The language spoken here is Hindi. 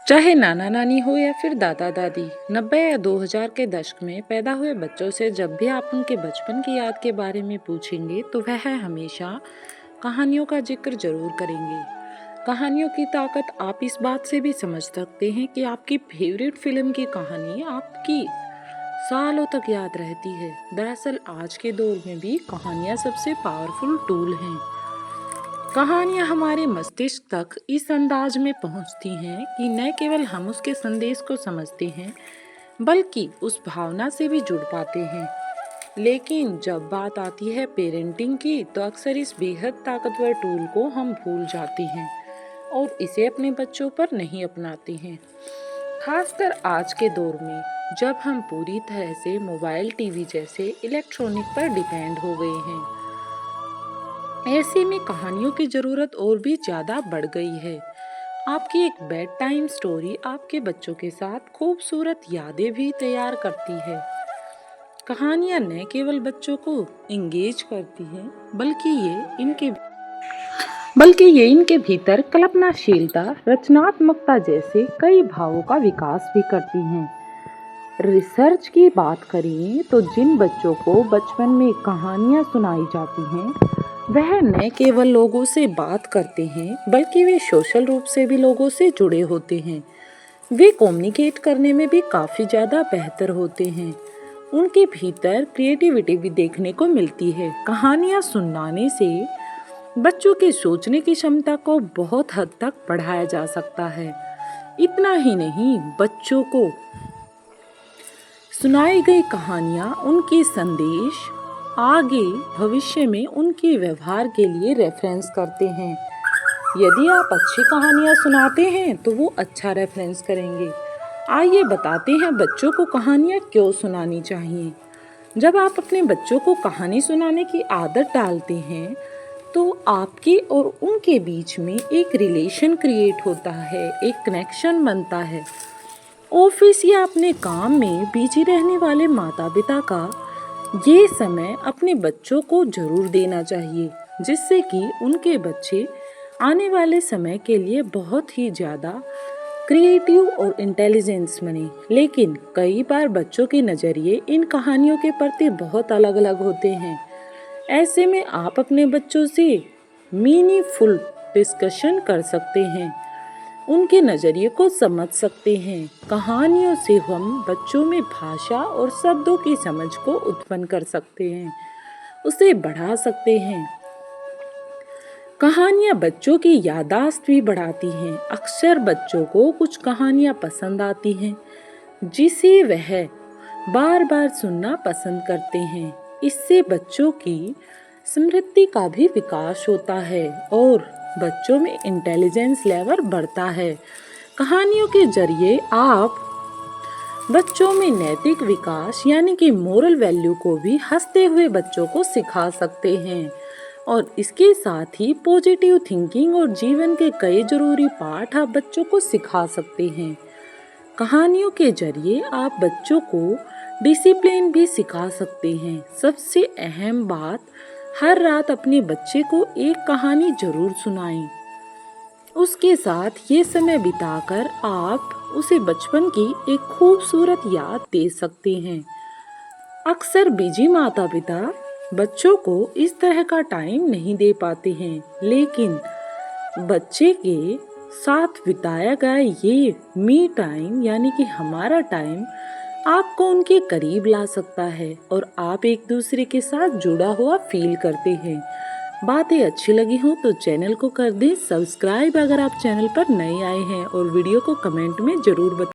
चाहे नाना नानी हो या फिर दादा दादी, 90 या 2000 के दशक में पैदा हुए बच्चों से जब भी आप उनके बचपन की याद के बारे में पूछेंगे तो वह हमेशा कहानियों का जिक्र जरूर करेंगे। कहानियों की ताकत आप इस बात से भी समझ सकते हैं कि आपकी फेवरेट फिल्म की कहानी आपकी सालों तक याद रहती है। दरअसल आज के दौर में भी कहानियाँ सबसे पावरफुल टूल हैं। कहानियाँ हमारे मस्तिष्क तक इस अंदाज में पहुँचती हैं कि न केवल हम उसके संदेश को समझते हैं बल्कि उस भावना से भी जुड़ पाते हैं। लेकिन जब बात आती है पेरेंटिंग की तो अक्सर इस बेहद ताकतवर टूल को हम भूल जाते हैं और इसे अपने बच्चों पर नहीं अपनाते हैं। खासकर आज के दौर में जब हम पूरी तरह से मोबाइल टीवी जैसे इलेक्ट्रॉनिक पर डिपेंड हो गए हैं, ऐसे में कहानियों की जरूरत और भी ज्यादा बढ़ गई है। आपकी एक बेड टाइम स्टोरी आपके बच्चों के साथ खूबसूरत यादें भी तैयार करती है। कहानियां न केवल बच्चों को इंगेज करती हैं बल्कि ये इनके भीतर कल्पनाशीलता, रचनात्मकता जैसे कई भावों का विकास भी करती हैं। रिसर्च की बात करें तो जिन बच्चों को बचपन में कहानियां सुनाई जाती हैं वह न केवल लोगों से बात करते हैं बल्कि वे सोशल रूप से भी लोगों से जुड़े होते हैं। वे कम्युनिकेट करने में भी काफ़ी ज़्यादा बेहतर होते हैं। उनके भीतर क्रिएटिविटी भी देखने को मिलती है। कहानियाँ सुनाने से बच्चों की सोचने की क्षमता को बहुत हद तक बढ़ाया जा सकता है। इतना ही नहीं, बच्चों को सुनाई गई कहानियाँ उनके संदेश आगे भविष्य में उनके व्यवहार के लिए रेफरेंस करते हैं। यदि आप अच्छी कहानियाँ सुनाते हैं तो वो अच्छा रेफरेंस करेंगे। आइए बताते हैं बच्चों को कहानियाँ क्यों सुनानी चाहिए। जब आप अपने बच्चों को कहानी सुनाने की आदत डालते हैं तो आपके और उनके बीच में एक रिलेशन क्रिएट होता है, एक कनेक्शन बनता है। ऑफिस या अपने काम में बिजी रहने वाले माता पिता का ये समय अपने बच्चों को जरूर देना चाहिए, जिससे कि उनके बच्चे आने वाले समय के लिए बहुत ही ज़्यादा क्रिएटिव और इंटेलिजेंस बने। लेकिन कई बार बच्चों के नज़रिए इन कहानियों के प्रति बहुत अलग अलग होते हैं। ऐसे में आप अपने बच्चों से मीनिंगफुल डिस्कशन कर सकते हैं, उनके नज़रिए को समझ सकते हैं। कहानियों से हम बच्चों में भाषा और शब्दों की समझ को उत्पन्न कर सकते हैं, उसे बढ़ा सकते हैं। कहानियाँ बच्चों की याददाश्त भी बढ़ाती हैं। अक्सर बच्चों को कुछ कहानियाँ पसंद आती हैं जिसे वह बार बार सुनना पसंद करते हैं। इससे बच्चों की स्मृति का भी विकास होता है और बच्चों में इंटेलिजेंस लेवल बढ़ता है। कहानियों के जरिए आप बच्चों में नैतिक विकास यानी कि मोरल वैल्यू को भी हंसते हुए बच्चों को सिखा सकते हैं और इसके साथ ही पॉजिटिव थिंकिंग और जीवन के कई जरूरी पाठ आप बच्चों को सिखा सकते हैं। कहानियों के जरिए आप बच्चों को डिसिप्लिन भी सिखा सकते हैं। सबसे अहम बात, हर रात अपने बच्चे को एक कहानी जरूर सुनाएं। उसके साथ ये समय बिताकर आप उसे बचपन की एक खूबसूरत याद दे सकते हैं। अक्सर बिजी माता पिता बच्चों को इस तरह का टाइम नहीं दे पाते हैं, लेकिन बच्चे के साथ बिताया गया ये मी टाइम यानी कि हमारा टाइम आपको उनके करीब ला सकता है और आप एक दूसरे के साथ जुड़ा हुआ फील करते हैं। बातें अच्छी लगी हो तो चैनल को कर दें सब्सक्राइब अगर आप चैनल पर नए आए हैं और वीडियो को कमेंट में जरूर बताएं।